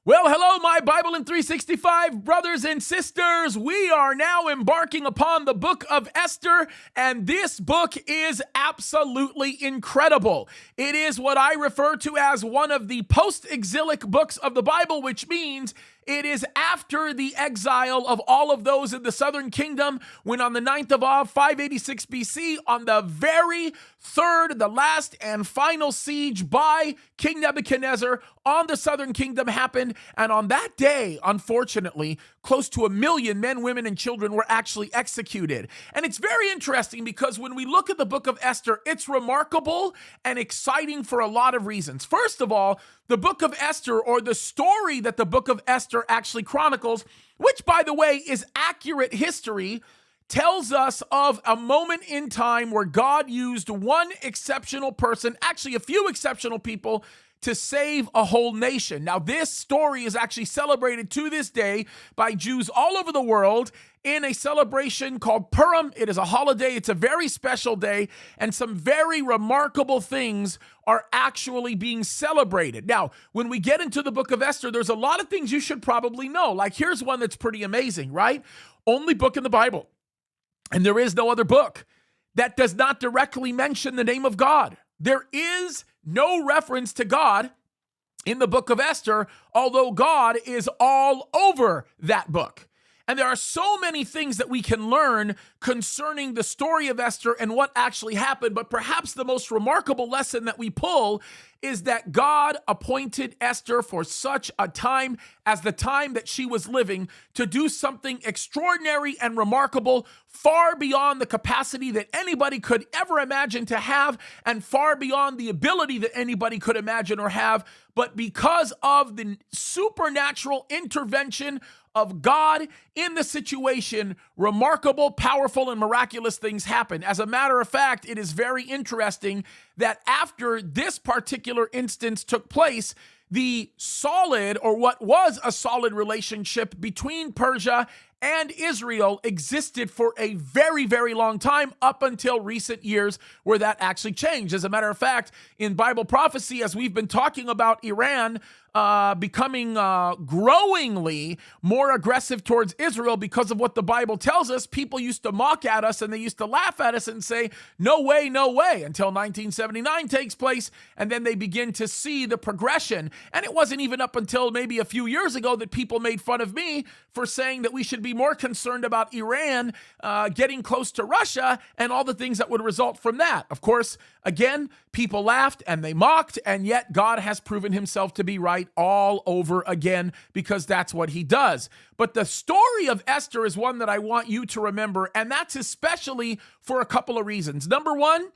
Well, hello, my BIBLEin365 brothers and sisters. We are now embarking upon the book of Esther, and this book is absolutely incredible. It is what I refer to as one of the post-exilic books of the Bible, which means it is after the exile of all of those in the southern kingdom, when on the 9th of Av, 586 BC, on the very third, the last and final siege by King Nebuchadnezzar on the southern kingdom happened. And on that day, unfortunately, close to 1 million men, women, and children were actually executed. And it's very interesting because when we look at the book of Esther, it's remarkable and exciting for a lot of reasons. First of all, the book of Esther, or the story that the book of Esther actually chronicles, which, by the way, is accurate history, tells us of a moment in time where God used one exceptional person, actually a few exceptional people, to save a whole nation. Now, this story is actually celebrated to this day by Jews all over the world in a celebration called Purim. It is a holiday. It's a very special day, and some very remarkable things are actually being celebrated. Now, when we get into the book of Esther, there's a lot of things you should probably know. Like, here's one that's pretty amazing, right? Only book in the Bible, and there is no other book that does not directly mention the name of God. There is no reference to God in the book of Esther, although God is all over that book. And there are so many things that we can learn concerning the story of Esther and what actually happened. But perhaps the most remarkable lesson that we pull is that God appointed Esther for such a time as the time that she was living to do something extraordinary and remarkable, far beyond the capacity that anybody could ever imagine to have, and far beyond the ability that anybody could imagine or have. But because of the supernatural intervention of God in the situation, remarkable, powerful, and miraculous things happen. As a matter of fact, it is very interesting that after this particular instance took place, the solid, or what was a solid relationship between Persia and Israel existed for a very, very long time, up until recent years where that actually changed. As a matter of fact, in Bible prophecy, as we've been talking about Iran becoming growingly more aggressive towards Israel because of what the Bible tells us, people used to mock at us and they used to laugh at us and say, no way, until 1979 takes place, and then they begin to see the progression. And it wasn't even up until maybe a few years ago that people made fun of me for saying that we should be more concerned about Iran getting close to Russia and all the things that would result from that. Of course, again, people laughed and they mocked, and yet God has proven himself to be right all over again, because that's what he does. But the story of Esther is one that I want you to remember, and that's especially for a couple of reasons. Number one,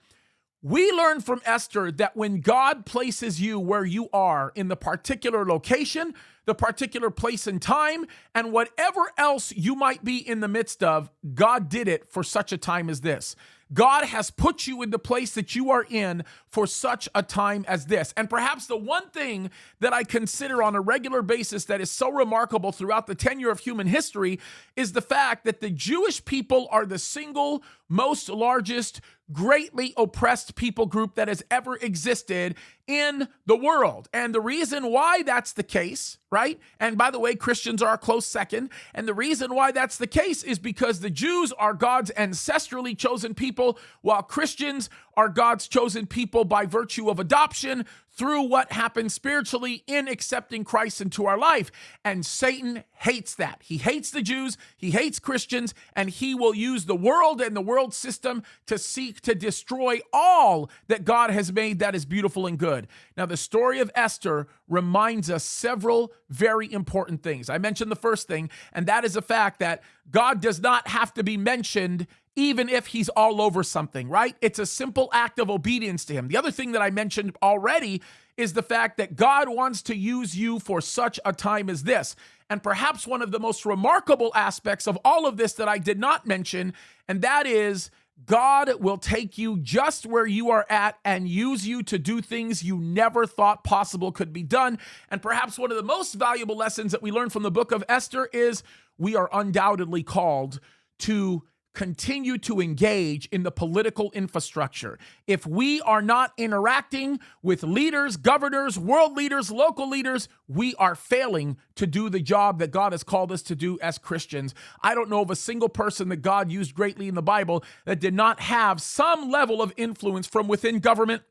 we learn from Esther that when God places you where you are in the particular location, the particular place and time, and whatever else you might be in the midst of, God did it for such a time as this. God has put you in the place that you are in for such a time as this. And perhaps the one thing that I consider on a regular basis that is so remarkable throughout the tenure of human history is the fact that the Jewish people are the single most largest, greatly oppressed people group that has ever existed in the world. And the reason why that's the case, right? And by the way, Christians are a close second. And the reason why that's the case is because the Jews are God's ancestrally chosen people, while Christians are God's chosen people by virtue of adoption through what happens spiritually in accepting Christ into our life. And Satan hates that. He hates the Jews, he hates Christians, and he will use the world and the world system to seek to destroy all that God has made that is beautiful and good. Now, the story of Esther reminds us several very important things. I mentioned the first thing, and that is the fact that God does not have to be mentioned even if he's all over something, right? It's a simple act of obedience to him. The other thing that I mentioned already is the fact that God wants to use you for such a time as this. And perhaps one of the most remarkable aspects of all of this that I did not mention, and that is God will take you just where you are at and use you to do things you never thought possible could be done. And perhaps one of the most valuable lessons that we learn from the book of Esther is we are undoubtedly called to continue to engage in the political infrastructure. If we are not interacting with leaders, governors, world leaders, local leaders, we are failing to do the job that God has called us to do as Christians. I don't know of a single person that God used greatly in the Bible that did not have some level of influence from within government,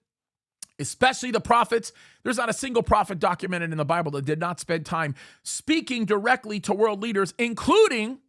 especially the prophets. There's not a single prophet documented in the Bible that did not spend time speaking directly to world leaders, including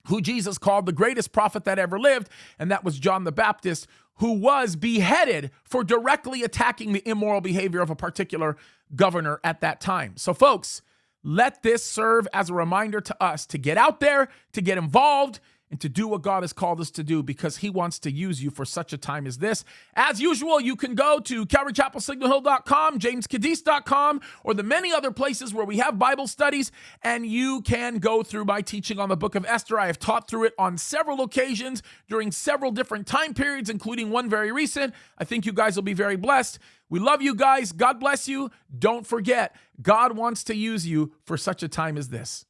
who Jesus called the greatest prophet that ever lived, and that was John the Baptist, who was beheaded for directly attacking the immoral behavior of a particular governor at that time. So folks, let this serve as a reminder to us to get out there, to get involved, and to do what God has called us to do, because he wants to use you for such a time as this. As usual, you can go to CalvaryChapelSignalHill.com, JamesKaddis.com, or the many other places where we have Bible studies, and you can go through my teaching on the book of Esther. I have taught through it on several occasions during several different time periods, including one very recent. I think you guys will be very blessed. We love you guys. God bless you. Don't forget, God wants to use you for such a time as this.